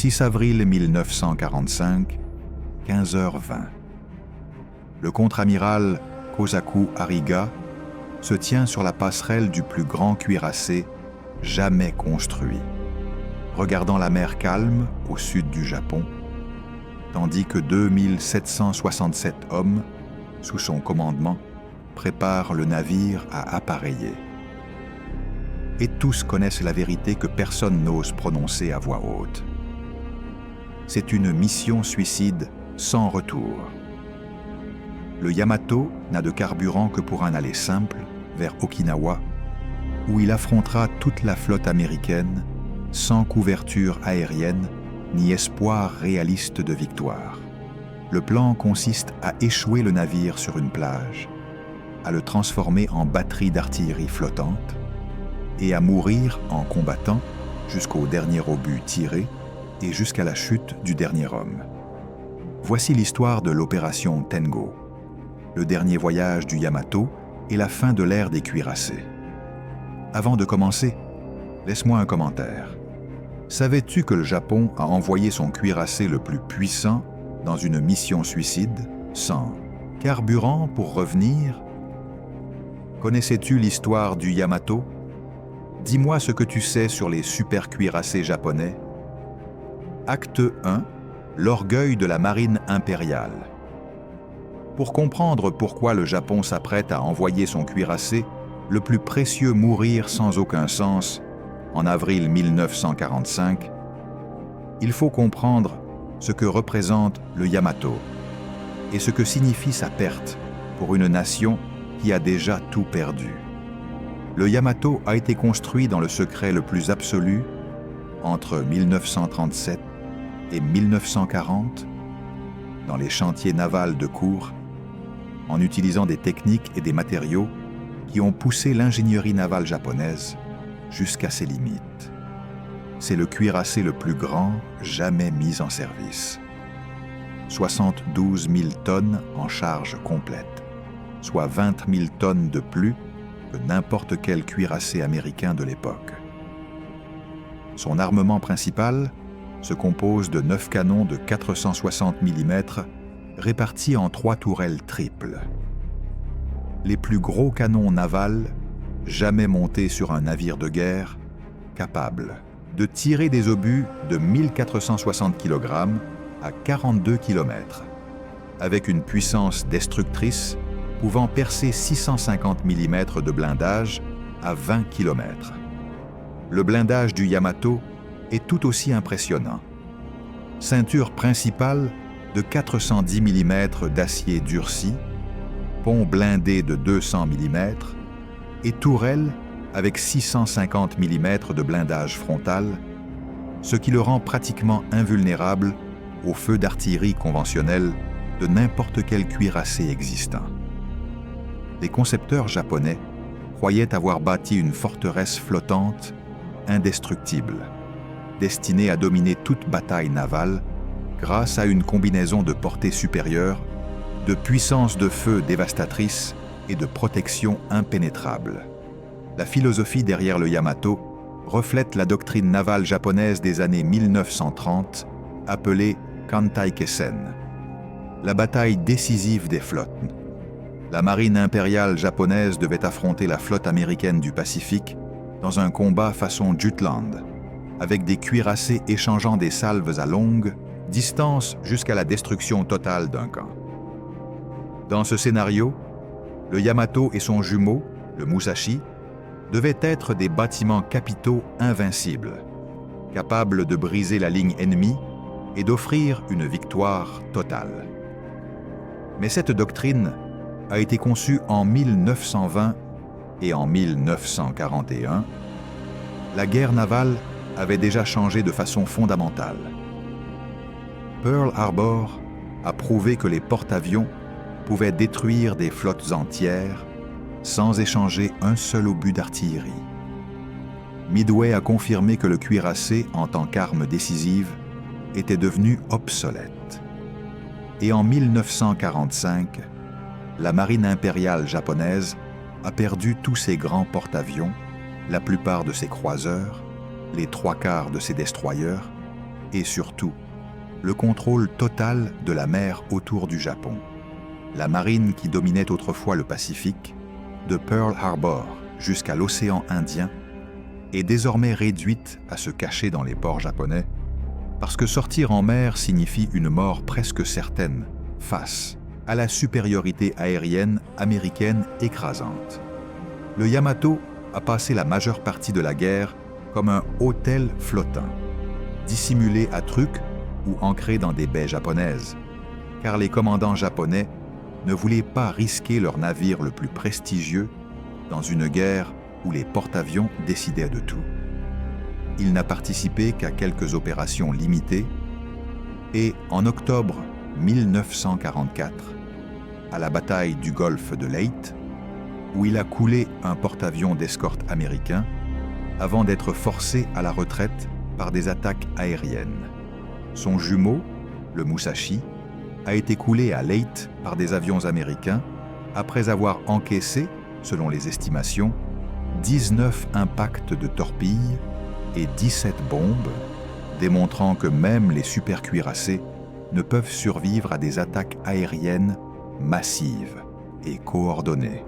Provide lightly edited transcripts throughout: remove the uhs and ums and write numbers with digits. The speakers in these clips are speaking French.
6 avril 1945, 15h20. Le contre-amiral Kosaku Hariga se tient sur la passerelle du plus grand cuirassé jamais construit, regardant la mer calme au sud du Japon, tandis que 2767 hommes, sous son commandement, préparent le navire à appareiller. Et tous connaissent la vérité que personne n'ose prononcer à voix haute. C'est une mission suicide sans retour. Le Yamato n'a de carburant que pour un aller simple vers Okinawa, où il affrontera toute la flotte américaine sans couverture aérienne ni espoir réaliste de victoire. Le plan consiste à échouer le navire sur une plage, à le transformer en batterie d'artillerie flottante et à mourir en combattant jusqu'au dernier obus tiré et jusqu'à la chute du dernier homme. Voici l'histoire de l'opération Tengo, le dernier voyage du Yamato et la fin de l'ère des cuirassés. Avant de commencer, laisse-moi un commentaire. Savais-tu que le Japon a envoyé son cuirassé le plus puissant dans une mission suicide, sans carburant pour revenir? Connaissais-tu l'histoire du Yamato? Dis-moi ce que tu sais sur les super cuirassés japonais. Acte 1. L'orgueil de la marine impériale. Pour comprendre pourquoi le Japon s'apprête à envoyer son cuirassé, le plus précieux mourir sans aucun sens, en avril 1945, il faut comprendre ce que représente le Yamato et ce que signifie sa perte pour une nation qui a déjà tout perdu. Le Yamato a été construit dans le secret le plus absolu entre 1937 et 1940, dans les chantiers navals de Kure, en utilisant des techniques et des matériaux qui ont poussé l'ingénierie navale japonaise jusqu'à ses limites. C'est le cuirassé le plus grand jamais mis en service. 72 000 tonnes en charge complète, soit 20 000 tonnes de plus que n'importe quel cuirassé américain de l'époque. Son armement principal se compose de 9 canons de 460 mm répartis en 3 tourelles triples. Les plus gros canons navals jamais montés sur un navire de guerre, capables de tirer des obus de 1460 kg à 42 km, avec une puissance destructrice pouvant percer 650 mm de blindage à 20 km. Le blindage du Yamato est tout aussi impressionnant. Ceinture principale de 410 mm d'acier durci, pont blindé de 200 mm et tourelle avec 650 mm de blindage frontal, ce qui le rend pratiquement invulnérable aux feux d'artillerie conventionnels de n'importe quel cuirassé existant. Les concepteurs japonais croyaient avoir bâti une forteresse flottante indestructible, destinée à dominer toute bataille navale grâce à une combinaison de portée supérieure, de puissance de feu dévastatrice et de protection impénétrable. La philosophie derrière le Yamato reflète la doctrine navale japonaise des années 1930, appelée Kantai-Kessen, la bataille décisive des flottes. La marine impériale japonaise devait affronter la flotte américaine du Pacifique dans un combat façon Jutland, avec des cuirassés échangeant des salves à longue distance jusqu'à la destruction totale d'un camp. Dans ce scénario, le Yamato et son jumeau, le Musashi, devaient être des bâtiments capitaux invincibles, capables de briser la ligne ennemie et d'offrir une victoire totale. Mais cette doctrine a été conçue en 1920 et en 1941. La guerre navale avait déjà changé de façon fondamentale. Pearl Harbor a prouvé que les porte-avions pouvaient détruire des flottes entières sans échanger un seul obus d'artillerie. Midway a confirmé que le cuirassé, en tant qu'arme décisive, était devenu obsolète. Et en 1945, la marine impériale japonaise a perdu tous ses grands porte-avions, la plupart de ses croiseurs, les 3/4 de ses destroyers et surtout, le contrôle total de la mer autour du Japon. La marine qui dominait autrefois le Pacifique, de Pearl Harbor jusqu'à l'océan Indien, est désormais réduite à se cacher dans les ports japonais, parce que sortir en mer signifie une mort presque certaine face à la supériorité aérienne américaine écrasante. Le Yamato a passé la majeure partie de la guerre comme un hôtel flottant, dissimulé à Truk ou ancré dans des baies japonaises, car les commandants japonais ne voulaient pas risquer leur navire le plus prestigieux dans une guerre où les porte-avions décidaient de tout. Il n'a participé qu'à quelques opérations limitées et en octobre 1944, à la bataille du golfe de Leyte, où il a coulé un porte-avions d'escorte américain avant d'être forcé à la retraite par des attaques aériennes. Son jumeau, le Musashi, a été coulé à Leyte par des avions américains après avoir encaissé, selon les estimations, 19 impacts de torpilles et 17 bombes, démontrant que même les supercuirassés ne peuvent survivre à des attaques aériennes massives et coordonnées.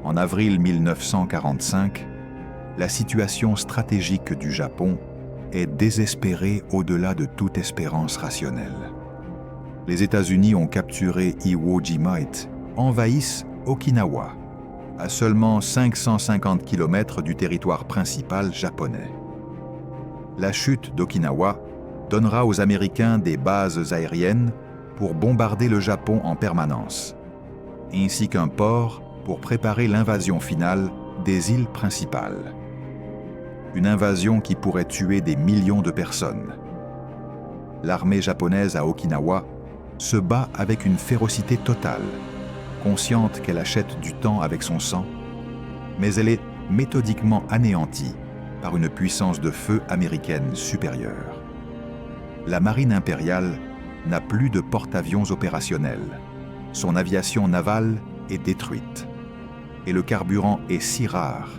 En avril 1945, la situation stratégique du Japon est désespérée au-delà de toute espérance rationnelle. Les États-Unis ont capturé Iwo Jima et envahissent Okinawa, à seulement 550 km du territoire principal japonais. La chute d'Okinawa donnera aux Américains des bases aériennes pour bombarder le Japon en permanence, ainsi qu'un port pour préparer l'invasion finale des îles principales. Une invasion qui pourrait tuer des millions de personnes. L'armée japonaise à Okinawa se bat avec une férocité totale, consciente qu'elle achète du temps avec son sang, mais elle est méthodiquement anéantie par une puissance de feu américaine supérieure. La marine impériale n'a plus de porte-avions opérationnels. Son aviation navale est détruite. Et le carburant est si rare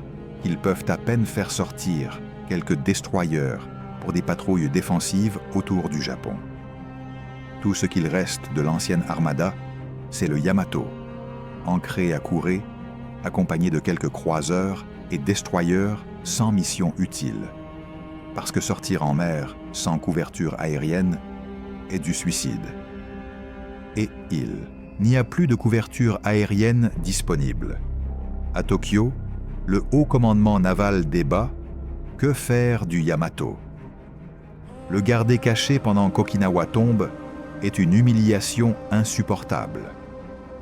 qu'ils peuvent à peine faire sortir quelques destroyers pour des patrouilles défensives autour du Japon. Tout ce qu'il reste de l'ancienne armada, c'est le Yamato, ancré à Kure, accompagné de quelques croiseurs et destroyers sans mission utile, parce que sortir en mer sans couverture aérienne est du suicide. Et il n'y a plus de couverture aérienne disponible. À Tokyo, le haut commandement naval débat « Que faire du Yamato ?» Le garder caché pendant qu'Okinawa tombe est une humiliation insupportable.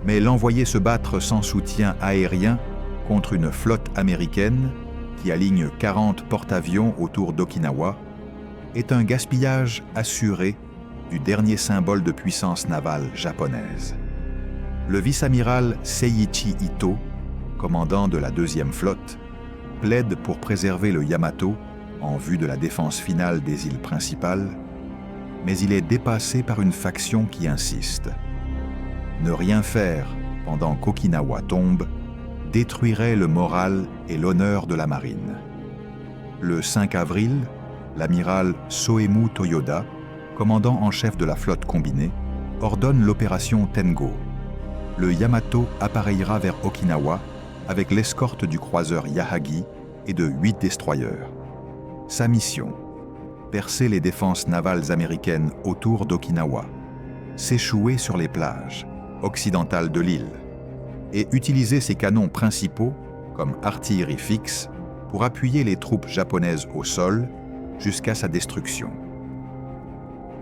Mais l'envoyer se battre sans soutien aérien contre une flotte américaine qui aligne 40 porte-avions autour d'Okinawa est un gaspillage assuré du dernier symbole de puissance navale japonaise. Le vice-amiral Seiichi Ito, commandant de la deuxième flotte, plaide pour préserver le Yamato en vue de la défense finale des îles principales, mais il est dépassé par une faction qui insiste. Ne rien faire pendant qu'Okinawa tombe détruirait le moral et l'honneur de la marine. Le 5 avril, l'amiral Soemu Toyoda, commandant en chef de la flotte combinée, ordonne l'opération Tengo. Le Yamato appareillera vers Okinawa avec l'escorte du croiseur Yahagi et de 8 destroyers. Sa mission, percer les défenses navales américaines autour d'Okinawa, s'échouer sur les plages occidentales de l'île et utiliser ses canons principaux comme artillerie fixe pour appuyer les troupes japonaises au sol jusqu'à sa destruction.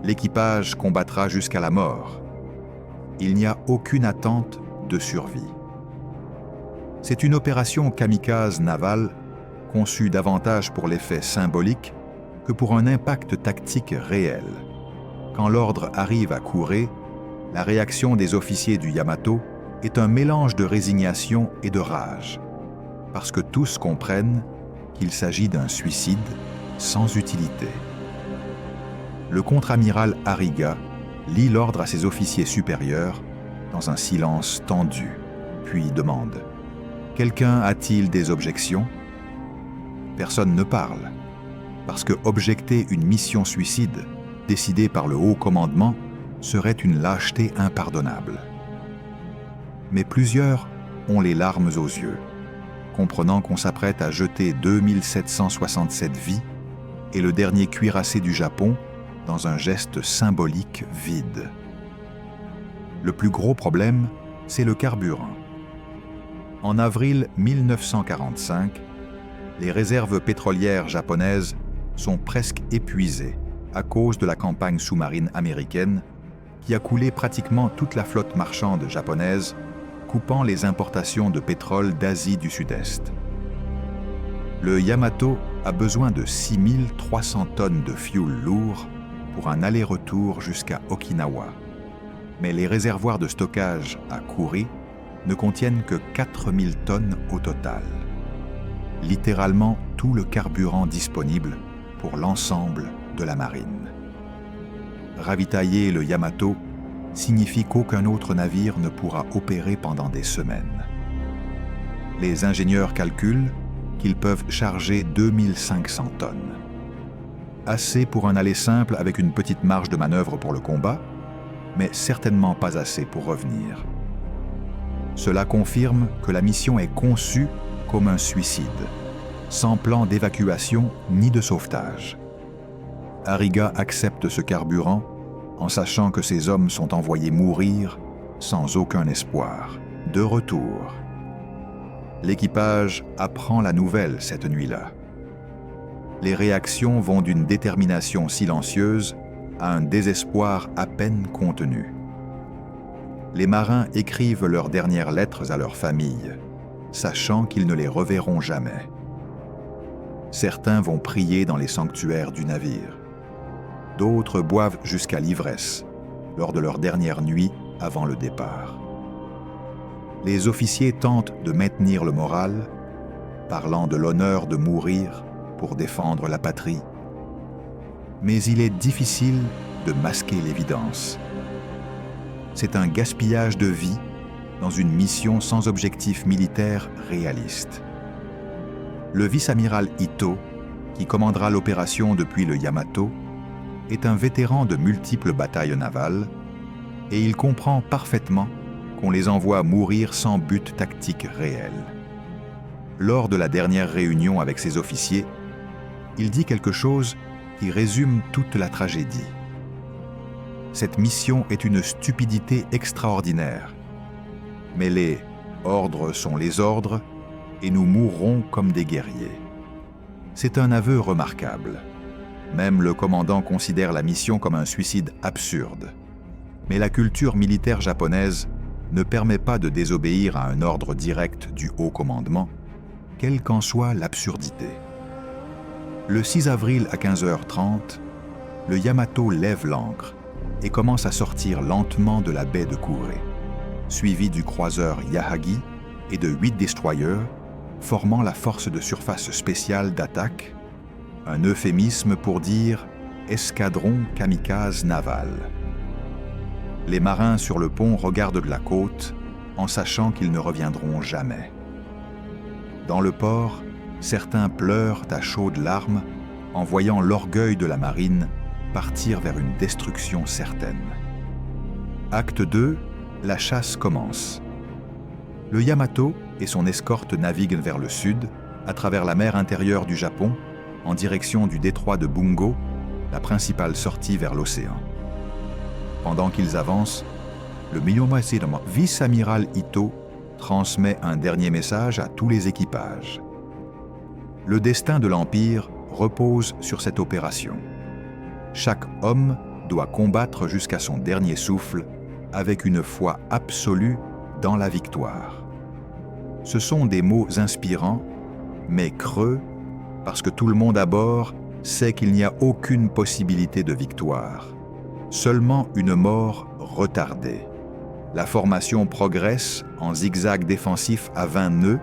L'équipage combattra jusqu'à la mort. Il n'y a aucune attente de survie. C'est une opération kamikaze navale conçue davantage pour l'effet symbolique que pour un impact tactique réel. Quand l'ordre arrive à Kure, la réaction des officiers du Yamato est un mélange de résignation et de rage, parce que tous comprennent qu'il s'agit d'un suicide sans utilité. Le contre-amiral Ariga lit l'ordre à ses officiers supérieurs dans un silence tendu, puis demande « Quelqu'un a-t-il des objections ?» Personne ne parle, parce que objecter une mission suicide décidée par le haut commandement serait une lâcheté impardonnable. Mais plusieurs ont les larmes aux yeux, comprenant qu'on s'apprête à jeter 2767 vies et le dernier cuirassé du Japon dans un geste symbolique vide. Le plus gros problème, c'est le carburant. En avril 1945, les réserves pétrolières japonaises sont presque épuisées à cause de la campagne sous-marine américaine qui a coulé pratiquement toute la flotte marchande japonaise, coupant les importations de pétrole d'Asie du Sud-Est. Le Yamato a besoin de 6300 tonnes de fioul lourd pour un aller-retour jusqu'à Okinawa. Mais les réservoirs de stockage à Kure ne contiennent que 4000 tonnes au total. Littéralement tout le carburant disponible pour l'ensemble de la marine. Ravitailler le Yamato signifie qu'aucun autre navire ne pourra opérer pendant des semaines. Les ingénieurs calculent qu'ils peuvent charger 2500 tonnes. Assez pour un aller simple avec une petite marge de manœuvre pour le combat, mais certainement pas assez pour revenir. Cela confirme que la mission est conçue comme un suicide, sans plan d'évacuation ni de sauvetage. Ariga accepte ce carburant en sachant que ses hommes sont envoyés mourir sans aucun espoir. De retour, l'équipage apprend la nouvelle cette nuit-là. Les réactions vont d'une détermination silencieuse à un désespoir à peine contenu. Les marins écrivent leurs dernières lettres à leurs familles, sachant qu'ils ne les reverront jamais. Certains vont prier dans les sanctuaires du navire. D'autres boivent jusqu'à l'ivresse, lors de leur dernière nuit avant le départ. Les officiers tentent de maintenir le moral, parlant de l'honneur de mourir pour défendre la patrie. Mais il est difficile de masquer l'évidence. C'est un gaspillage de vie dans une mission sans objectif militaire réaliste. Le vice-amiral Ito, qui commandera l'opération depuis le Yamato, est un vétéran de multiples batailles navales et il comprend parfaitement qu'on les envoie mourir sans but tactique réel. Lors de la dernière réunion avec ses officiers, il dit quelque chose qui résume toute la tragédie. Cette mission est une stupidité extraordinaire, mais les ordres sont les ordres et nous mourrons comme des guerriers. C'est un aveu remarquable. Même le commandant considère la mission comme un suicide absurde. Mais la culture militaire japonaise ne permet pas de désobéir à un ordre direct du haut commandement, quelle qu'en soit l'absurdité. Le 6 avril à 15h30, le Yamato lève l'ancre et commence à sortir lentement de la baie de Kure, suivi du croiseur Yahagi et de 8 destroyers, formant la force de surface spéciale d'attaque, un euphémisme pour dire « escadron kamikaze naval ». Les marins sur le pont regardent de la côte en sachant qu'ils ne reviendront jamais. Dans le port, certains pleurent à chaudes larmes en voyant l'orgueil de la marine partir vers une destruction certaine. Acte 2, la chasse commence. Le Yamato et son escorte naviguent vers le sud, à travers la mer intérieure du Japon, en direction du détroit de Bungo, la principale sortie vers l'océan. Pendant qu'ils avancent, le Miyomasedama vice-amiral Ito transmet un dernier message à tous les équipages. Le destin de l'Empire repose sur cette opération. Chaque homme doit combattre jusqu'à son dernier souffle avec une foi absolue dans la victoire. Ce sont des mots inspirants, mais creux, parce que tout le monde à bord sait qu'il n'y a aucune possibilité de victoire, seulement une mort retardée. La formation progresse en zigzag défensif à 20 nœuds,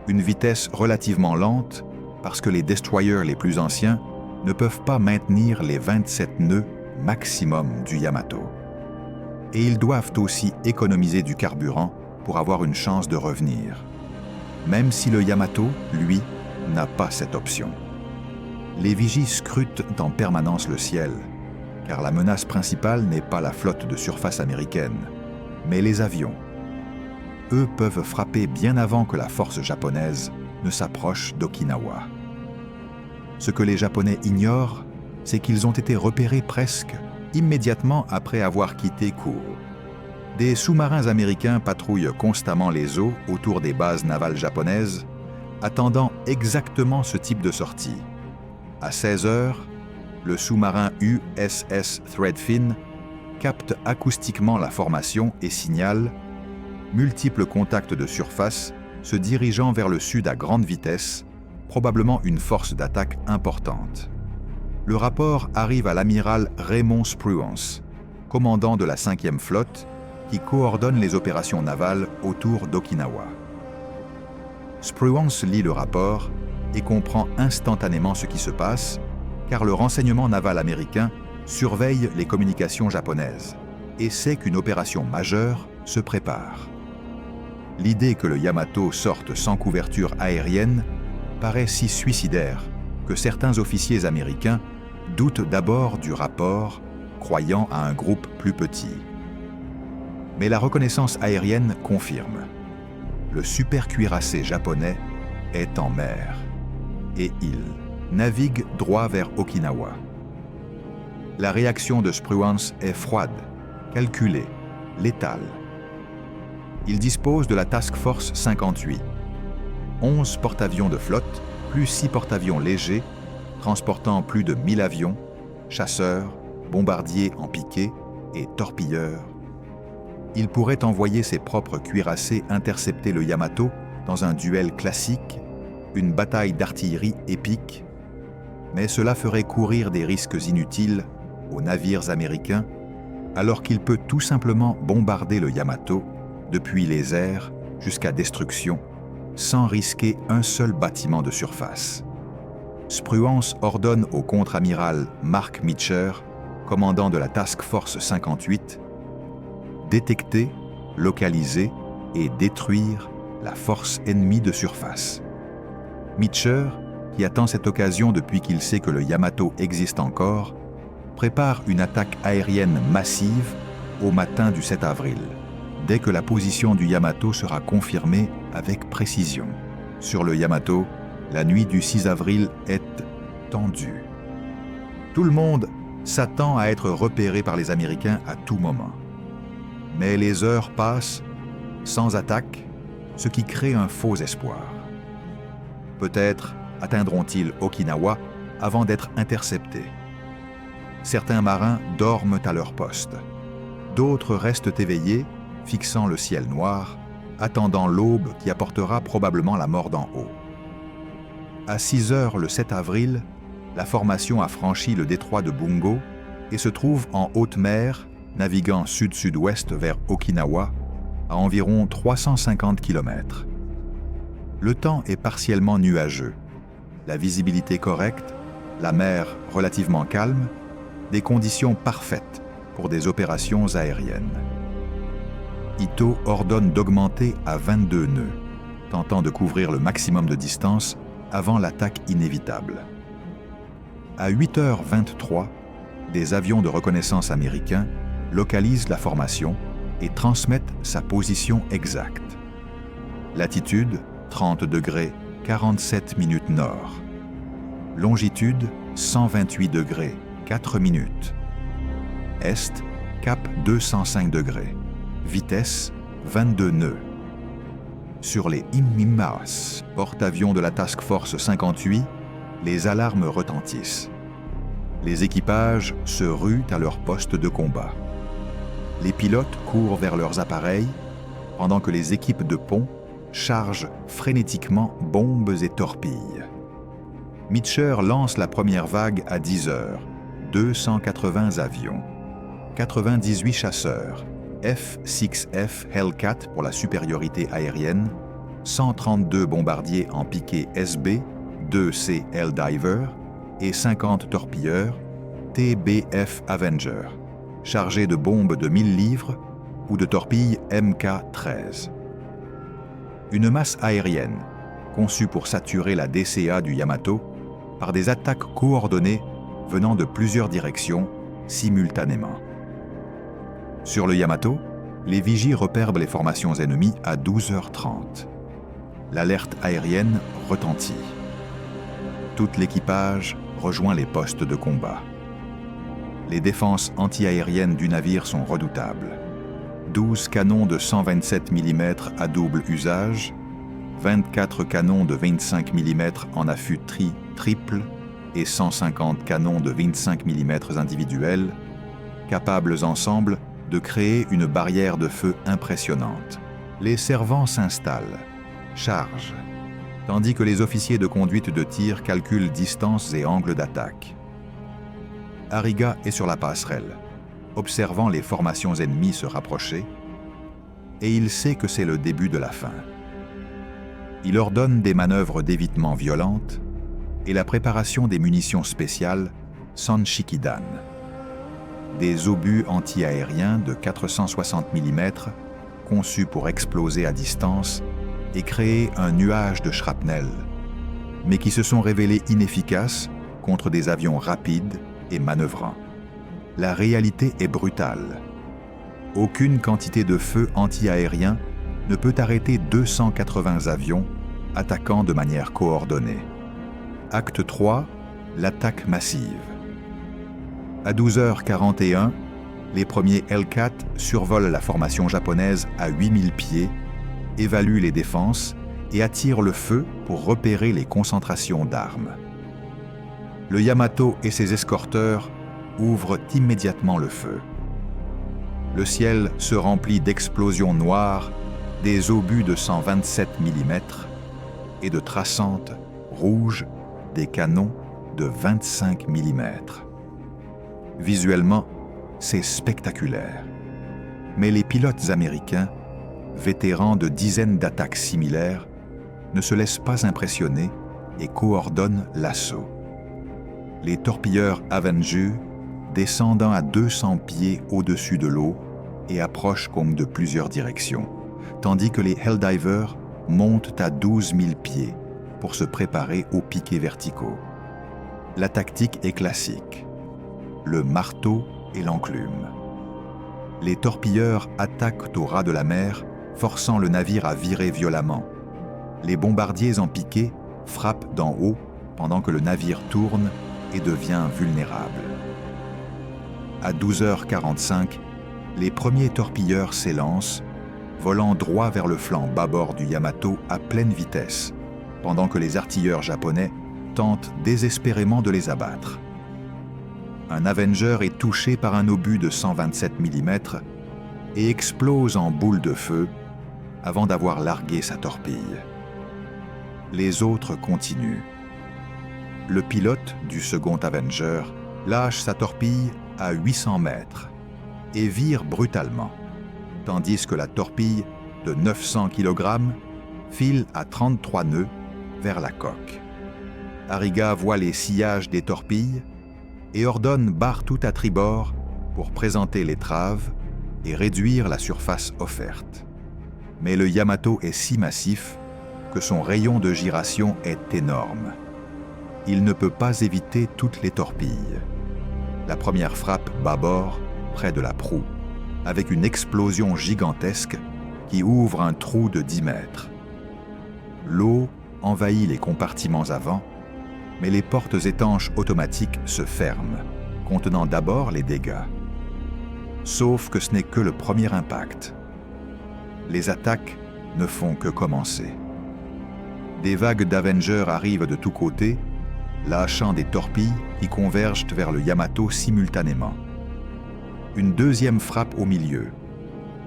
une vitesse relativement lente parce que les destroyers les plus anciens ne peuvent pas maintenir les 27 nœuds maximum du Yamato. Et ils doivent aussi économiser du carburant pour avoir une chance de revenir, même si le Yamato, lui, n'a pas cette option. Les vigies scrutent en permanence le ciel, car la menace principale n'est pas la flotte de surface américaine, mais les avions. Eux peuvent frapper bien avant que la force japonaise ne s'approche d'Okinawa. Ce que les Japonais ignorent, c'est qu'ils ont été repérés presque immédiatement après avoir quitté Kure. Des sous-marins américains patrouillent constamment les eaux autour des bases navales japonaises, attendant exactement ce type de sortie. À 16 heures, le sous-marin USS Threadfin capte acoustiquement la formation et signale multiples contacts de surface se dirigeant vers le sud à grande vitesse, probablement une force d'attaque importante. Le rapport arrive à l'amiral Raymond Spruance, commandant de la 5e flotte, qui coordonne les opérations navales autour d'Okinawa. Spruance lit le rapport et comprend instantanément ce qui se passe, car le renseignement naval américain surveille les communications japonaises et sait qu'une opération majeure se prépare. L'idée que le Yamato sorte sans couverture aérienne paraît si suicidaire que certains officiers américains doutent d'abord du rapport, croyant à un groupe plus petit. Mais la reconnaissance aérienne confirme. Le super cuirassé japonais est en mer et il navigue droit vers Okinawa. La réaction de Spruance est froide, calculée, létale. Il dispose de la Task Force 58, 11 porte-avions de flotte, plus 6 porte-avions légers, transportant plus de 1000 avions, chasseurs, bombardiers en piqué et torpilleurs. Il pourrait envoyer ses propres cuirassés intercepter le Yamato dans un duel classique, une bataille d'artillerie épique, mais cela ferait courir des risques inutiles aux navires américains, alors qu'il peut tout simplement bombarder le Yamato depuis les airs jusqu'à destruction, sans risquer un seul bâtiment de surface. Spruance ordonne au contre-amiral Mark Meacher, commandant de la Task Force 58, détecter, localiser et détruire la force ennemie de surface. Meacher, qui attend cette occasion depuis qu'il sait que le Yamato existe encore, prépare une attaque aérienne massive au matin du 7 avril, dès que la position du Yamato sera confirmée avec précision. Sur le Yamato, la nuit du 6 avril est tendue. Tout le monde s'attend à être repéré par les Américains à tout moment. Mais les heures passent sans attaque, ce qui crée un faux espoir. Peut-être atteindront-ils Okinawa avant d'être interceptés. Certains marins dorment à leur poste. D'autres restent éveillés, fixant le ciel noir, attendant l'aube qui apportera probablement la mort d'en haut. À 6 heures le 7 avril, la formation a franchi le détroit de Bungo et se trouve en haute mer, naviguant sud-sud-ouest vers Okinawa, à environ 350 km. Le temps est partiellement nuageux, la visibilité correcte, la mer relativement calme, des conditions parfaites pour des opérations aériennes. Ito ordonne d'augmenter à 22 nœuds, tentant de couvrir le maximum de distance avant l'attaque inévitable. À 8h23, des avions de reconnaissance américains localisent la formation et transmettent sa position exacte. Latitude 30 degrés 47 minutes nord. Longitude 128 degrés 4 minutes. Est, cap 205 degrés. Vitesse 22 nœuds. Sur les Immimas, porte-avions de la Task Force 58, les alarmes retentissent. Les équipages se ruent à leur poste de combat. Les pilotes courent vers leurs appareils, pendant que les équipes de pont chargent frénétiquement bombes et torpilles. Meacher lance la première vague à 10 heures, 280 avions, 98 chasseurs, F-6F Hellcat pour la supériorité aérienne, 132 bombardiers en piqué SB, 2C Helldiver et 50 torpilleurs, TBF Avenger, chargés de bombes de 1000 livres ou de torpilles MK-13. Une masse aérienne, conçue pour saturer la DCA du Yamato, par des attaques coordonnées venant de plusieurs directions, simultanément. Sur le Yamato, les vigies repèrent les formations ennemies à 12h30. L'alerte aérienne retentit. Tout l'équipage rejoint les postes de combat. Les défenses anti-aériennes du navire sont redoutables. 12 canons de 127 mm à double usage, 24 canons de 25 mm en affût triple et 150 canons de 25 mm individuels, capables ensemble de créer une barrière de feu impressionnante. Les servants s'installent, chargent, tandis que les officiers de conduite de tir calculent distances et angles d'attaque. Ariga est sur la passerelle, observant les formations ennemies se rapprocher, et il sait que c'est le début de la fin. Il ordonne des manœuvres d'évitement violentes et la préparation des munitions spéciales Sanshikidan, des obus anti-aériens de 460 mm conçus pour exploser à distance et créer un nuage de shrapnel, mais qui se sont révélés inefficaces contre des avions rapides et manœuvrants. La réalité est brutale. Aucune quantité de feu anti-aérien ne peut arrêter 280 avions attaquant de manière coordonnée. Acte 3, l'attaque massive. À 12h41, les premiers Hellcat survolent la formation japonaise à 8000 pieds, évaluent les défenses et attirent le feu pour repérer les concentrations d'armes. Le Yamato et ses escorteurs ouvrent immédiatement le feu. Le ciel se remplit d'explosions noires, des obus de 127 mm et de traçantes rouges des canons de 25 mm. Visuellement, c'est spectaculaire. Mais les pilotes américains, vétérans de dizaines d'attaques similaires, ne se laissent pas impressionner et coordonnent l'assaut. Les torpilleurs Avenger descendant à 200 pieds au-dessus de l'eau et approchent comme de plusieurs directions, tandis que les Helldivers montent à 12 000 pieds pour se préparer aux piquets verticaux. La tactique est classique. Le marteau et l'enclume. Les torpilleurs attaquent au ras de la mer, forçant le navire à virer violemment. Les bombardiers en piqué frappent d'en haut pendant que le navire tourne et devient vulnérable. À 12h45, les premiers torpilleurs s'élancent, volant droit vers le flanc bâbord du Yamato à pleine vitesse, pendant que les artilleurs japonais tentent désespérément de les abattre. Un Avenger est touché par un obus de 127 mm et explose en boule de feu avant d'avoir largué sa torpille. Les autres continuent. Le pilote du second Avenger lâche sa torpille à 800 mètres et vire brutalement, tandis que la torpille de 900 kg file à 33 nœuds vers la coque. Ariga voit les sillages des torpilles et ordonne barre tout à tribord pour présenter l'étrave et réduire la surface offerte. Mais le Yamato est si massif que son rayon de giration est énorme. Il ne peut pas éviter toutes les torpilles. La première frappe bâbord, près de la proue, avec une explosion gigantesque qui ouvre un trou de 10 mètres. L'eau envahit les compartiments avant, mais les portes étanches automatiques se ferment, contenant d'abord les dégâts. Sauf que ce n'est que le premier impact. Les attaques ne font que commencer. Des vagues d'Avengers arrivent de tous côtés, lâchant des torpilles qui convergent vers le Yamato simultanément. Une deuxième frappe au milieu,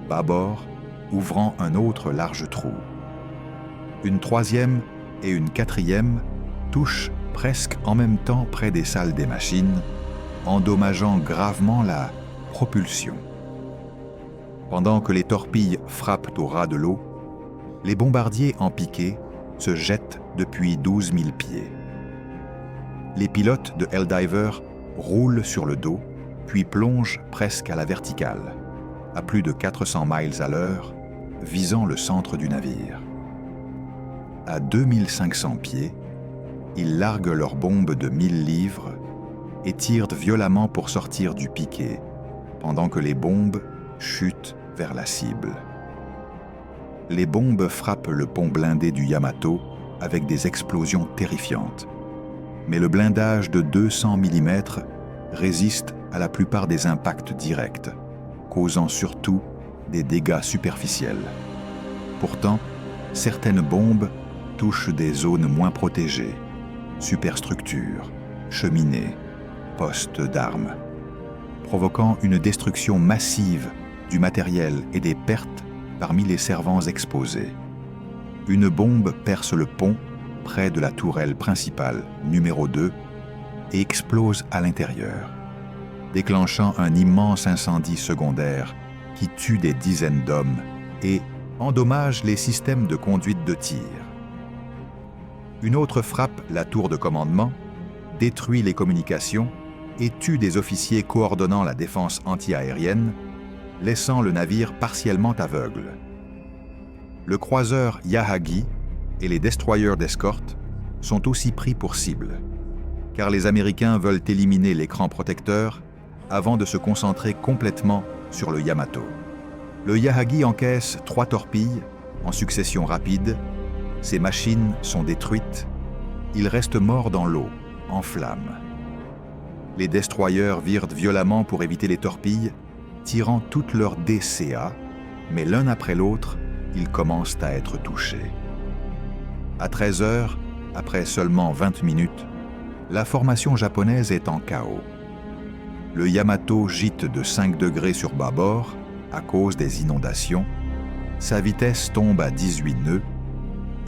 bâbord, ouvrant un autre large trou. Une troisième et une quatrième touchent presque en même temps près des salles des machines, endommageant gravement la propulsion. Pendant que les torpilles frappent au ras de l'eau, les bombardiers en piqué se jettent depuis 12 000 pieds. Les pilotes de Helldiver roulent sur le dos, puis plongent presque à la verticale, à plus de 400 miles à l'heure, visant le centre du navire. À 2500 pieds, ils larguent leurs bombes de 1000 livres et tirent violemment pour sortir du piquet, pendant que les bombes chutent vers la cible. Les bombes frappent le pont blindé du Yamato avec des explosions terrifiantes. Mais le blindage de 200 mm résiste à la plupart des impacts directs, causant surtout des dégâts superficiels. Pourtant, certaines bombes touchent des zones moins protégées, superstructures, cheminées, postes d'armes, provoquant une destruction massive du matériel et des pertes parmi les servants exposés. Une bombe perce le pont près de la tourelle principale numéro 2 et explose à l'intérieur, déclenchant un immense incendie secondaire qui tue des dizaines d'hommes et endommage les systèmes de conduite de tir. Une autre frappe la tour de commandement, détruit les communications et tue des officiers coordonnant la défense anti-aérienne, laissant le navire partiellement aveugle. Le croiseur Yahagi et les destroyers d'escorte sont aussi pris pour cible, car les Américains veulent éliminer l'écran protecteur avant de se concentrer complètement sur le Yamato. Le Yahagi encaisse 3 torpilles en succession rapide, ses machines sont détruites, il reste mort dans l'eau, en flammes. Les destroyers virent violemment pour éviter les torpilles, tirant toutes leurs DCA, mais l'un après l'autre, ils commencent à être touchés. À 13 heures, après seulement 20 minutes, la formation japonaise est en chaos. Le Yamato gîte de 5 degrés sur bâbord à cause des inondations, sa vitesse tombe à 18 nœuds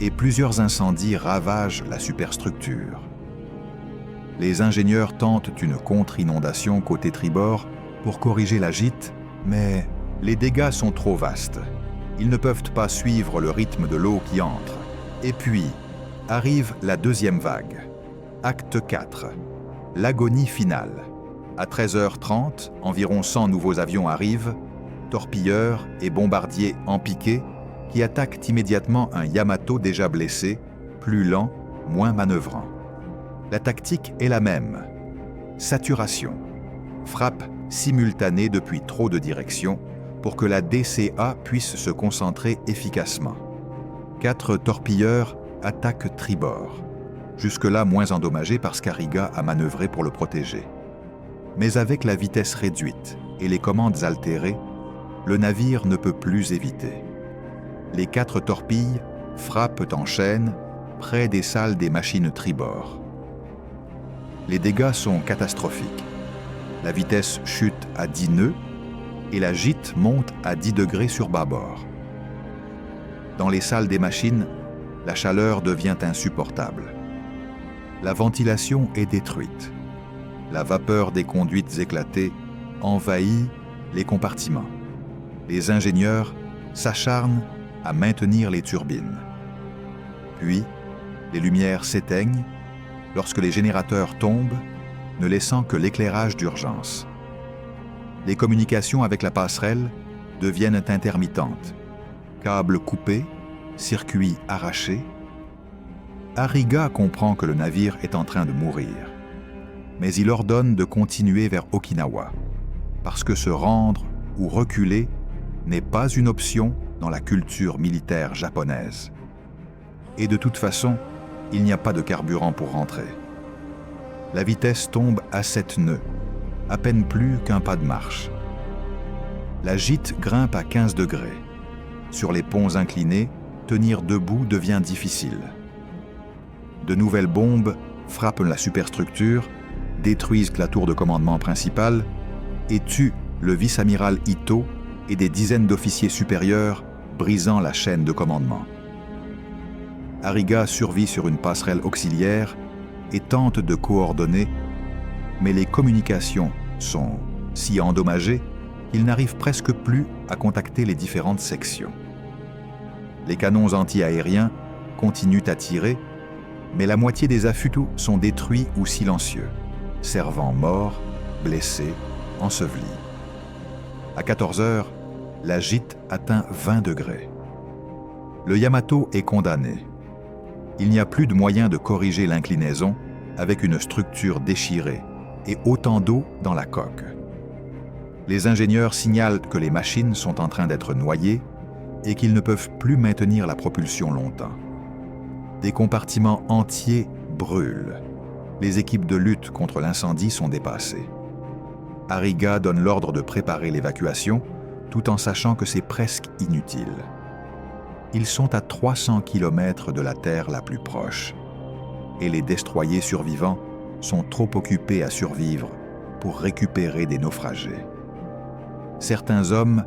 et plusieurs incendies ravagent la superstructure. Les ingénieurs tentent une contre-inondation côté tribord pour corriger la gîte, mais les dégâts sont trop vastes. Ils ne peuvent pas suivre le rythme de l'eau qui entre. Et puis, arrive la deuxième vague. Acte 4. L'agonie finale. À 13h30, environ 100 nouveaux avions arrivent, torpilleurs et bombardiers en piqué, qui attaquent immédiatement un Yamato déjà blessé, plus lent, moins manœuvrant. La tactique est la même. Saturation. Frappe simultanée depuis trop de directions pour que la DCA puisse se concentrer efficacement. 4 torpilleurs attaquent tribord, jusque-là moins endommagés parce qu'Ariga a manœuvré pour le protéger. Mais avec la vitesse réduite et les commandes altérées, le navire ne peut plus éviter. Les 4 torpilles frappent en chaîne près des salles des machines tribord. Les dégâts sont catastrophiques. La vitesse chute à 10 nœuds et la gîte monte à 10 degrés sur bâbord. Dans les salles des machines, la chaleur devient insupportable. La ventilation est détruite. La vapeur des conduites éclatées envahit les compartiments. Les ingénieurs s'acharnent à maintenir les turbines. Puis, les lumières s'éteignent lorsque les générateurs tombent, ne laissant que l'éclairage d'urgence. Les communications avec la passerelle deviennent intermittentes. Câbles coupés, circuits arrachés. Ariga comprend que le navire est en train de mourir, mais il ordonne de continuer vers Okinawa, parce que se rendre ou reculer n'est pas une option dans la culture militaire japonaise. Et de toute façon, il n'y a pas de carburant pour rentrer. La vitesse tombe à 7 nœuds, à peine plus qu'un pas de marche. La gîte grimpe à 15 degrés. Sur les ponts inclinés, tenir debout devient difficile. De nouvelles bombes frappent la superstructure, détruisent la tour de commandement principale et tuent le vice-amiral Ito et des dizaines d'officiers supérieurs, brisant la chaîne de commandement. Ariga survit sur une passerelle auxiliaire et tente de coordonner, mais les communications sont si endommagées qu'il n'arrive presque plus à contacter les différentes sections. Les canons anti-aériens continuent à tirer, mais la moitié des affûts sont détruits ou silencieux, servant morts, blessés, ensevelis. À 14 heures, la gîte atteint 20 degrés. Le Yamato est condamné. Il n'y a plus de moyen de corriger l'inclinaison avec une structure déchirée et autant d'eau dans la coque. Les ingénieurs signalent que les machines sont en train d'être noyées et qu'ils ne peuvent plus maintenir la propulsion longtemps. Des compartiments entiers brûlent. Les équipes de lutte contre l'incendie sont dépassées. Arriga donne l'ordre de préparer l'évacuation, tout en sachant que c'est presque inutile. Ils sont à 300 km de la terre la plus proche, et les destroyers survivants sont trop occupés à survivre pour récupérer des naufragés. Certains hommes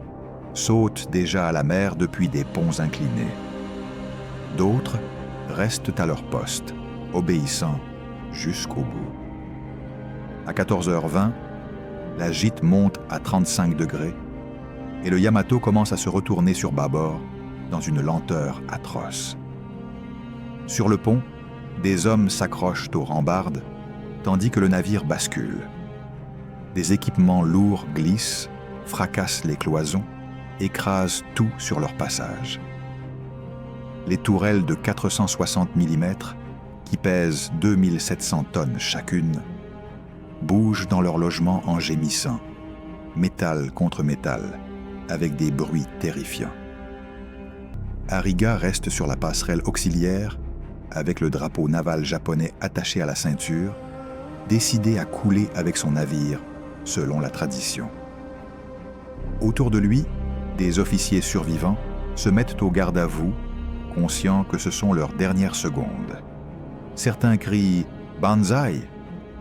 sautent déjà à la mer depuis des ponts inclinés. D'autres restent à leur poste, obéissant jusqu'au bout. À 14h20, la gîte monte à 35 degrés et le Yamato commence à se retourner sur bâbord dans une lenteur atroce. Sur le pont, des hommes s'accrochent aux rambardes tandis que le navire bascule. Des équipements lourds glissent, fracassent les cloisons, écrasent tout sur leur passage. Les tourelles de 460 mm, qui pèsent 2700 tonnes chacune, bougent dans leur logement en gémissant, métal contre métal, avec des bruits terrifiants. Arriga reste sur la passerelle auxiliaire, avec le drapeau naval japonais attaché à la ceinture, décidé à couler avec son navire, selon la tradition. Autour de lui, des officiers survivants se mettent au garde à vous, conscients que ce sont leurs dernières secondes. Certains crient « Banzai !»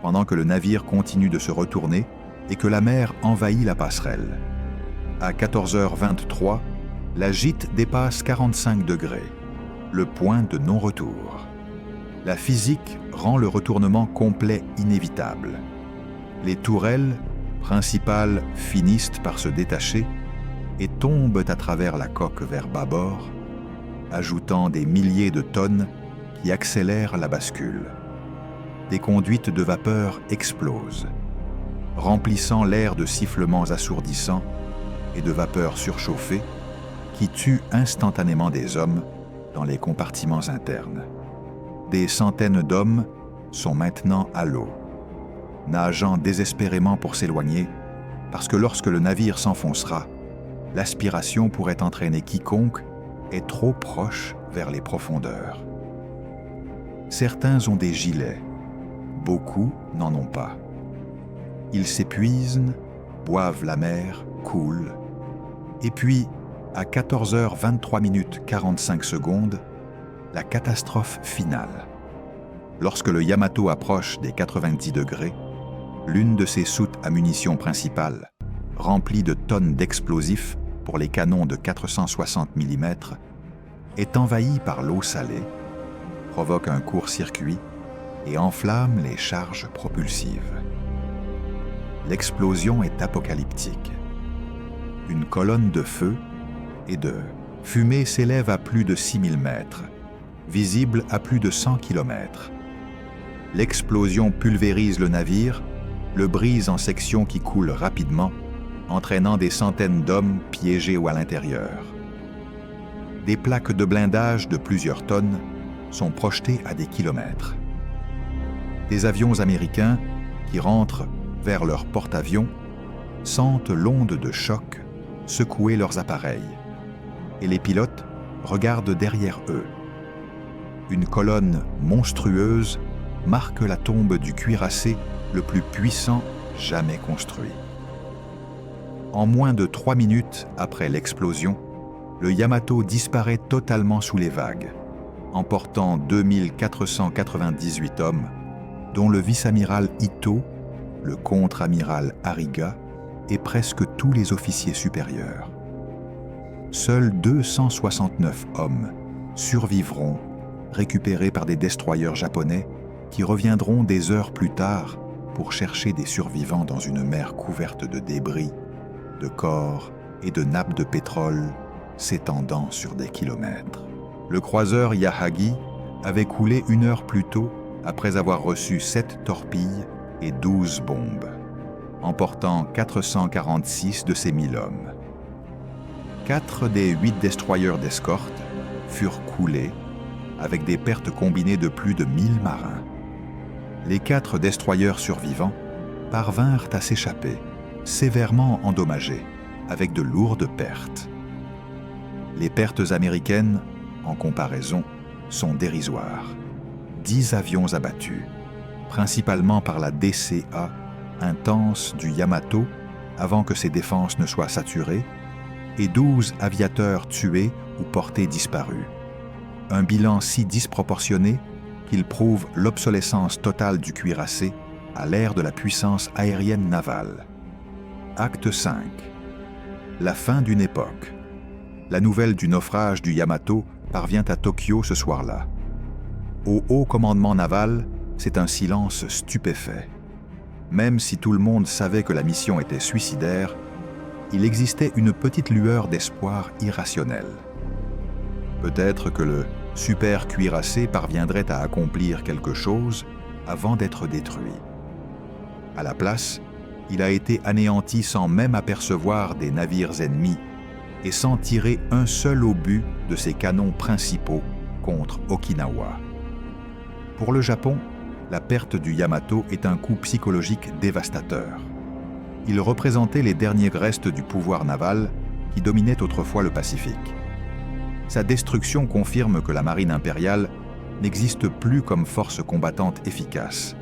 pendant que le navire continue de se retourner et que la mer envahit la passerelle. À 14h23, la gîte dépasse 45 degrés, le point de non-retour. La physique rend le retournement complet inévitable. Les tourelles principales finissent par se détacher et tombent à travers la coque vers bâbord, ajoutant des milliers de tonnes qui accélèrent la bascule. Des conduites de vapeur explosent, remplissant l'air de sifflements assourdissants et de vapeurs surchauffées qui tuent instantanément des hommes dans les compartiments internes. Des centaines d'hommes sont maintenant à l'eau, nageant désespérément pour s'éloigner, parce que lorsque le navire s'enfoncera, l'aspiration pourrait entraîner quiconque est trop proche vers les profondeurs. Certains ont des gilets, beaucoup n'en ont pas. Ils s'épuisent, boivent la mer, coulent, et puis, à 14h23 45 secondes, la catastrophe finale. Lorsque le Yamato approche des 90 degrés, l'une de ses soutes à munitions principales, remplie de tonnes d'explosifs pour les canons de 460 mm, est envahie par l'eau salée, provoque un court-circuit et enflamme les charges propulsives. L'explosion est apocalyptique. Une colonne de feu et de fumée s'élève à plus de 6000 mètres, visible à plus de 100 km. L'explosion pulvérise le navire, le brise en sections qui coulent rapidement, entraînant des centaines d'hommes piégés à l'intérieur. Des plaques de blindage de plusieurs tonnes sont projetées à des kilomètres. Des avions américains qui rentrent vers leur porte-avions sentent l'onde de choc secouer leurs appareils, et les pilotes regardent derrière eux. Une colonne monstrueuse marque la tombe du cuirassé le plus puissant jamais construit. En moins de 3 minutes après l'explosion, le Yamato disparaît totalement sous les vagues, emportant 2498 hommes, dont le vice-amiral Ito, le contre-amiral Arriga et presque tous les officiers supérieurs. Seuls 269 hommes survivront, récupérés par des destroyers japonais qui reviendront des heures plus tard pour chercher des survivants dans une mer couverte de débris, de corps et de nappes de pétrole s'étendant sur des kilomètres. Le croiseur Yahagi avait coulé 1 heure plus tôt après avoir reçu 7 torpilles et 12 bombes, emportant 446 de ses 1000 hommes. 4 des 8 destroyers d'escorte furent coulés avec des pertes combinées de plus de 1000 marins. Les 4 destroyers survivants parvinrent à s'échapper, sévèrement endommagés, avec de lourdes pertes. Les pertes américaines, en comparaison, sont dérisoires. 10 avions abattus, principalement par la DCA intense du Yamato avant que ses défenses ne soient saturées, et 12 aviateurs tués ou portés disparus. Un bilan si disproportionné qu'il prouve l'obsolescence totale du cuirassé à l'ère de la puissance aérienne navale. Acte 5. La fin d'une époque. La nouvelle du naufrage du Yamato parvient à Tokyo ce soir-là. Au haut commandement naval, c'est un silence stupéfait. Même si tout le monde savait que la mission était suicidaire, il existait une petite lueur d'espoir irrationnel. Peut-être que le super cuirassé parviendrait à accomplir quelque chose avant d'être détruit. À la place, il a été anéanti sans même apercevoir des navires ennemis et sans tirer un seul obus de ses canons principaux contre Okinawa. Pour le Japon, la perte du Yamato est un coup psychologique dévastateur. Il représentait les derniers restes du pouvoir naval qui dominait autrefois le Pacifique. Sa destruction confirme que la marine impériale n'existe plus comme force combattante efficace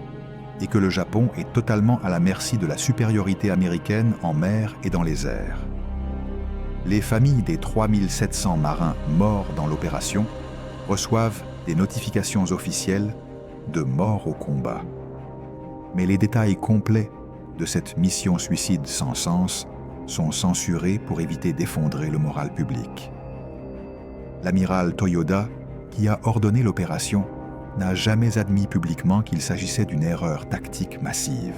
et que le Japon est totalement à la merci de la supériorité américaine en mer et dans les airs. Les familles des 3700 marins morts dans l'opération reçoivent des notifications officielles de mort au combat. Mais les détails complets de cette mission suicide sans sens sont censurés pour éviter d'effondrer le moral public. L'amiral Toyoda, qui a ordonné l'opération, n'a jamais admis publiquement qu'il s'agissait d'une erreur tactique massive.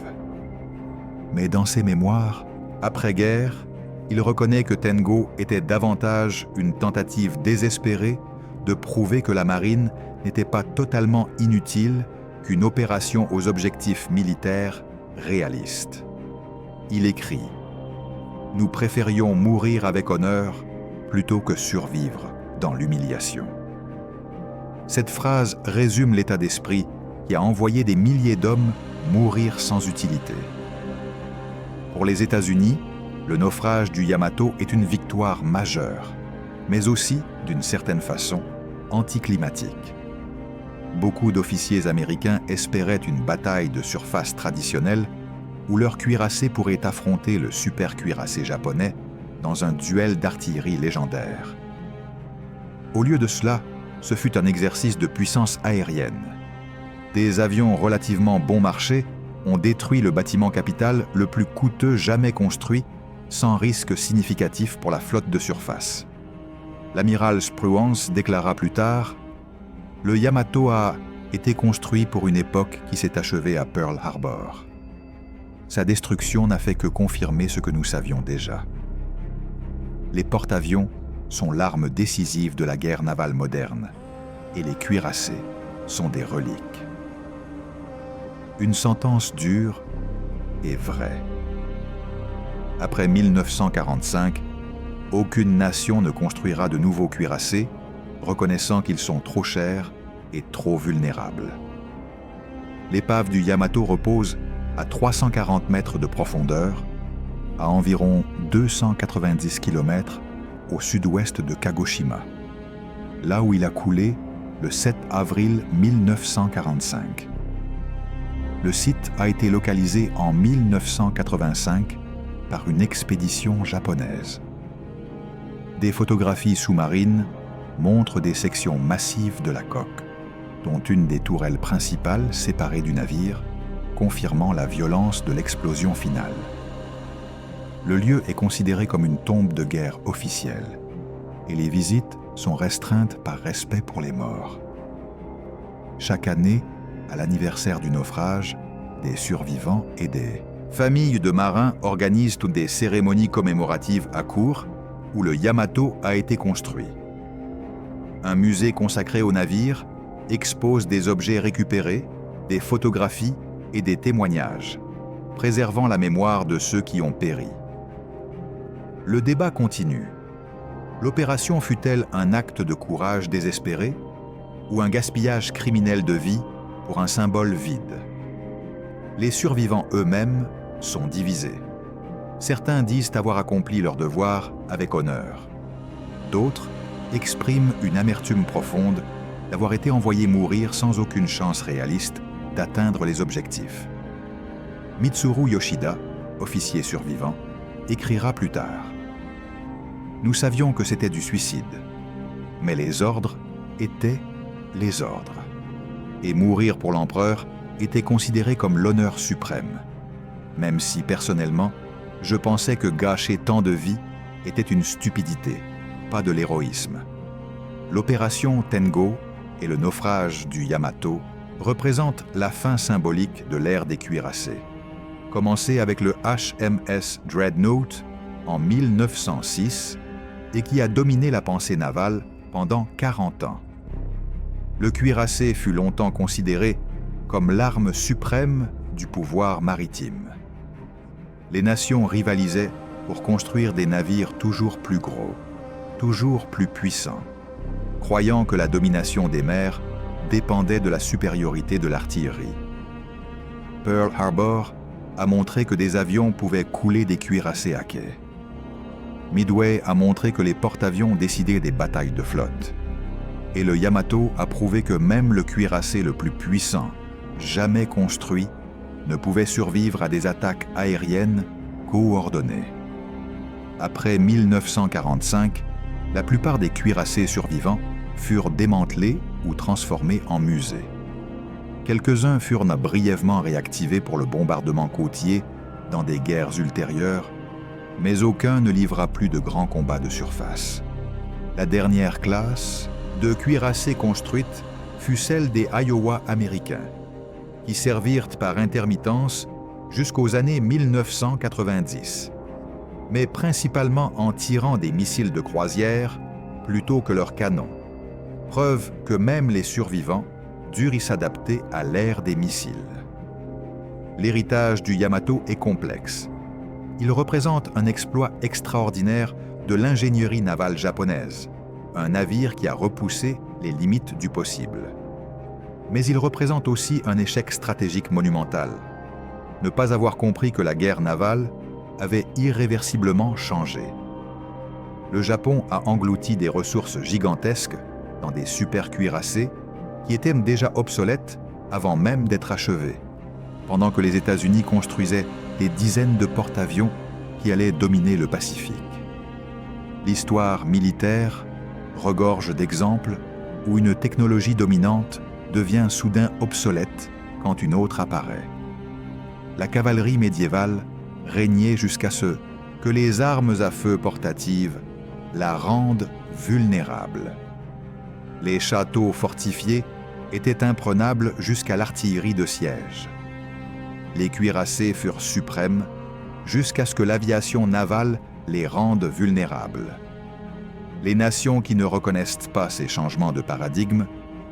Mais dans ses mémoires, après-guerre, il reconnaît que Tengo était davantage une tentative désespérée de prouver que la marine n'était pas totalement inutile qu'une opération aux objectifs militaires réalistes. Il écrit « Nous préférions mourir avec honneur plutôt que survivre dans l'humiliation ». Cette phrase résume l'état d'esprit qui a envoyé des milliers d'hommes mourir sans utilité. Pour les États-Unis, le naufrage du Yamato est une victoire majeure, mais aussi, d'une certaine façon, anticlimatique. Beaucoup d'officiers américains espéraient une bataille de surface traditionnelle où leur cuirassé pourrait affronter le super cuirassé japonais dans un duel d'artillerie légendaire. Au lieu de cela, ce fut un exercice de puissance aérienne. Des avions relativement bon marché ont détruit le bâtiment capital le plus coûteux jamais construit, sans risque significatif pour la flotte de surface. L'amiral Spruance déclara plus tard « Le Yamato a été construit pour une époque qui s'est achevée à Pearl Harbor. Sa destruction n'a fait que confirmer ce que nous savions déjà. Les porte-avions sont l'arme décisive de la guerre navale moderne, et les cuirassés sont des reliques. » Une sentence dure et vraie. Après 1945, aucune nation ne construira de nouveaux cuirassés, reconnaissant qu'ils sont trop chers et trop vulnérables. L'épave du Yamato repose à 340 mètres de profondeur, à environ 290 km au sud-ouest de Kagoshima, là où il a coulé le 7 avril 1945. Le site a été localisé en 1985 par une expédition japonaise. Des photographies sous-marines montrent des sections massives de la coque, dont une des tourelles principales séparée du navire, confirmant la violence de l'explosion finale. Le lieu est considéré comme une tombe de guerre officielle, et les visites sont restreintes par respect pour les morts. Chaque année, à l'anniversaire du naufrage, des survivants et des familles de marins organisent toutes des cérémonies commémoratives à Kure, où le Yamato a été construit. Un musée consacré au navire expose des objets récupérés, des photographies et des témoignages, préservant la mémoire de ceux qui ont péri. Le débat continue. L'opération fut-elle un acte de courage désespéré ou un gaspillage criminel de vie pour un symbole vide? Les survivants eux-mêmes sont divisés. Certains disent avoir accompli leur devoir avec honneur. D'autres expriment une amertume profonde d'avoir été envoyés mourir sans aucune chance réaliste d'atteindre les objectifs. Mitsuru Yoshida, officier survivant, écrira plus tard « Nous savions que c'était du suicide, mais les ordres étaient les ordres. Et mourir pour l'empereur était considéré comme l'honneur suprême, même si personnellement, je pensais que gâcher tant de vies était une stupidité, pas de l'héroïsme. L'opération Tengo et le naufrage du Yamato représentent la fin symbolique de l'ère des cuirassés, commencé avec le HMS Dreadnought en 1906 et qui a dominé la pensée navale pendant 40 ans. Le cuirassé fut longtemps considéré comme l'arme suprême du pouvoir maritime. Les nations rivalisaient pour construire des navires toujours plus gros, toujours plus puissants, croyant que la domination des mers dépendait de la supériorité de l'artillerie. Pearl Harbor a montré que des avions pouvaient couler des cuirassés à quai. Midway a montré que les porte-avions décidaient des batailles de flotte. Et le Yamato a prouvé que même le cuirassé le plus puissant, jamais construit, ne pouvait survivre à des attaques aériennes coordonnées. Après 1945, la plupart des cuirassés survivants furent démantelés ou transformés en musées. Quelques-uns furent brièvement réactivés pour le bombardement côtier dans des guerres ultérieures, mais aucun ne livra plus de grands combats de surface. La dernière classe de cuirassés construite fut celle des Iowa américains, qui servirent par intermittence jusqu'aux années 1990, mais principalement en tirant des missiles de croisière plutôt que leurs canons, preuve que même les survivants durent y s'adapter à l'ère des missiles. L'héritage du Yamato est complexe. Il représente un exploit extraordinaire de l'ingénierie navale japonaise, un navire qui a repoussé les limites du possible. Mais il représente aussi un échec stratégique monumental. Ne pas avoir compris que la guerre navale avait irréversiblement changé. Le Japon a englouti des ressources gigantesques dans des super cuirassés qui étaient déjà obsolètes avant même d'être achevés, pendant que les États-Unis construisaient des dizaines de porte-avions qui allaient dominer le Pacifique. L'histoire militaire regorge d'exemples où une technologie dominante devient soudain obsolète quand une autre apparaît. La cavalerie médiévale régnait jusqu'à ce que les armes à feu portatives la rendent vulnérable. Les châteaux fortifiés étaient imprenables jusqu'à l'artillerie de siège. Les cuirassés furent suprêmes jusqu'à ce que l'aviation navale les rende vulnérables. Les nations qui ne reconnaissent pas ces changements de paradigme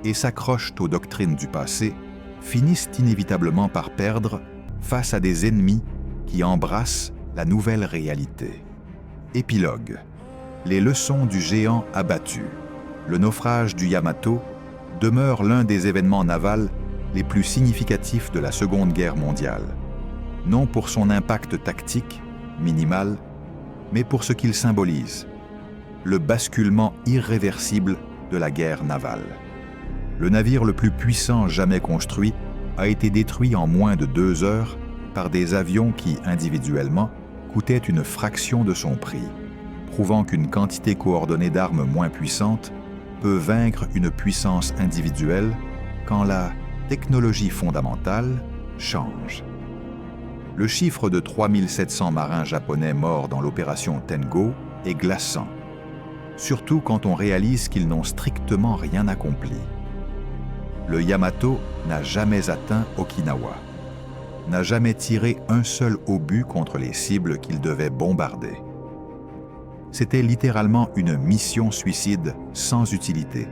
et s'accrochent aux doctrines du passé finissent inévitablement par perdre face à des ennemis qui embrassent la nouvelle réalité. Épilogue. Les leçons du géant abattu. Le naufrage du Yamato demeure l'un des événements navals les plus significatifs de la Seconde Guerre mondiale, non pour son impact tactique, minimal, mais pour ce qu'il symbolise, le basculement irréversible de la guerre navale. Le navire le plus puissant jamais construit a été détruit en moins de 2 heures par des avions qui, individuellement, coûtaient une fraction de son prix, prouvant qu'une quantité coordonnée d'armes moins puissantes peut vaincre une puissance individuelle quand la technologie fondamentale change. Le chiffre de 3700 marins japonais morts dans l'opération Tengo est glaçant, surtout quand on réalise qu'ils n'ont strictement rien accompli. Le Yamato n'a jamais atteint Okinawa, n'a jamais tiré un seul obus contre les cibles qu'il devait bombarder. C'était littéralement une mission suicide sans utilité,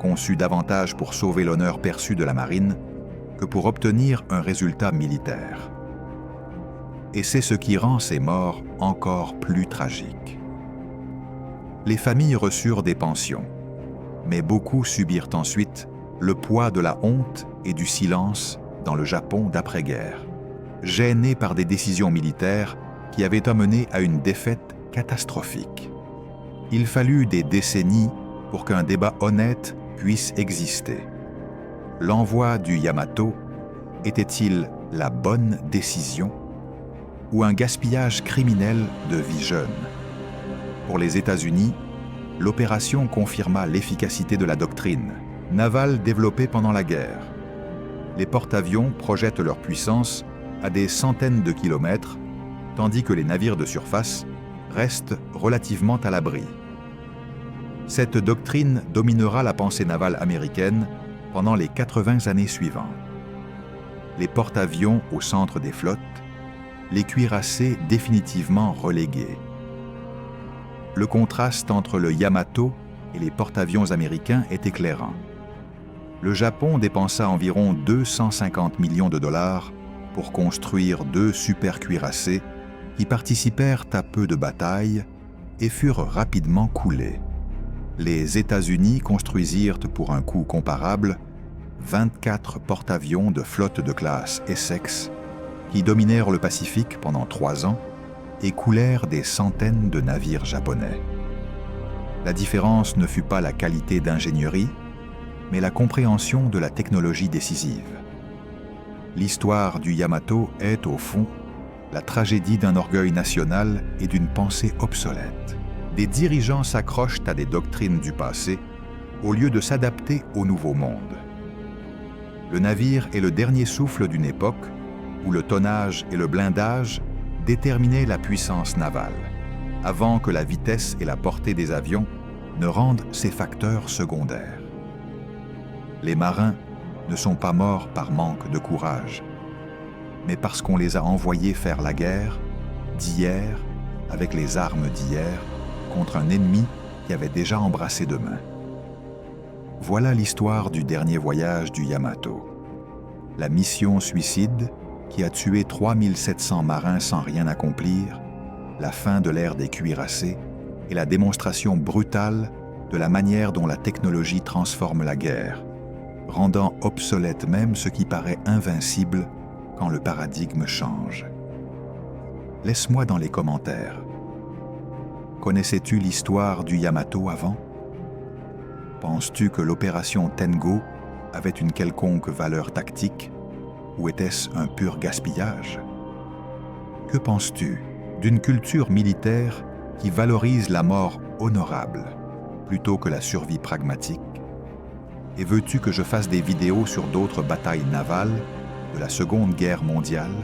conçue davantage pour sauver l'honneur perçu de la marine que pour obtenir un résultat militaire. Et c'est ce qui rend ces morts encore plus tragiques. Les familles reçurent des pensions, mais beaucoup subirent ensuite le poids de la honte et du silence dans le Japon d'après-guerre. gêné par des décisions militaires qui avaient amené à une défaite catastrophique. Il fallut des décennies pour qu'un débat honnête puisse exister. L'envoi du Yamato était-il la bonne décision ou un gaspillage criminel de vies jeunes? Pour les États-Unis, l'opération confirma l'efficacité de la doctrine navale développée pendant la guerre. Les porte-avions projettent leur puissance à des centaines de kilomètres, tandis que les navires de surface restent relativement à l'abri. Cette doctrine dominera la pensée navale américaine pendant les 80 années suivantes. Les porte-avions au centre des flottes, les cuirassés définitivement relégués. Le contraste entre le Yamato et les porte-avions américains est éclairant. Le Japon dépensa environ 250 millions de dollars pour construire 2 super cuirassés qui participèrent à peu de batailles et furent rapidement coulés. Les États-Unis construisirent pour un coût comparable 24 porte-avions de flotte de classe Essex qui dominèrent le Pacifique pendant 3 ans et coulèrent des centaines de navires japonais. La différence ne fut pas la qualité d'ingénierie, mais la compréhension de la technologie décisive. L'histoire du Yamato est, au fond, la tragédie d'un orgueil national et d'une pensée obsolète. Des dirigeants s'accrochent à des doctrines du passé au lieu de s'adapter au nouveau monde. Le navire est le dernier souffle d'une époque où le tonnage et le blindage déterminaient la puissance navale, avant que la vitesse et la portée des avions ne rendent ces facteurs secondaires. Les marins ne sont pas morts par manque de courage, mais parce qu'on les a envoyés faire la guerre d'hier avec les armes d'hier contre un ennemi qui avait déjà embrassé de main. Voilà l'histoire du dernier voyage du Yamato. La mission suicide qui a tué 3700 marins sans rien accomplir, la fin de l'ère des cuirassés et la démonstration brutale de la manière dont la technologie transforme la guerre, rendant obsolète même ce qui paraît invincible quand le paradigme change. Laisse-moi dans les commentaires. Connaissais-tu l'histoire du Yamato avant? Penses-tu que l'opération Tengo avait une quelconque valeur tactique ou était-ce un pur gaspillage? Que penses-tu d'une culture militaire qui valorise la mort honorable plutôt que la survie pragmatique? Et veux-tu que je fasse des vidéos sur d'autres batailles navales de la Seconde Guerre mondiale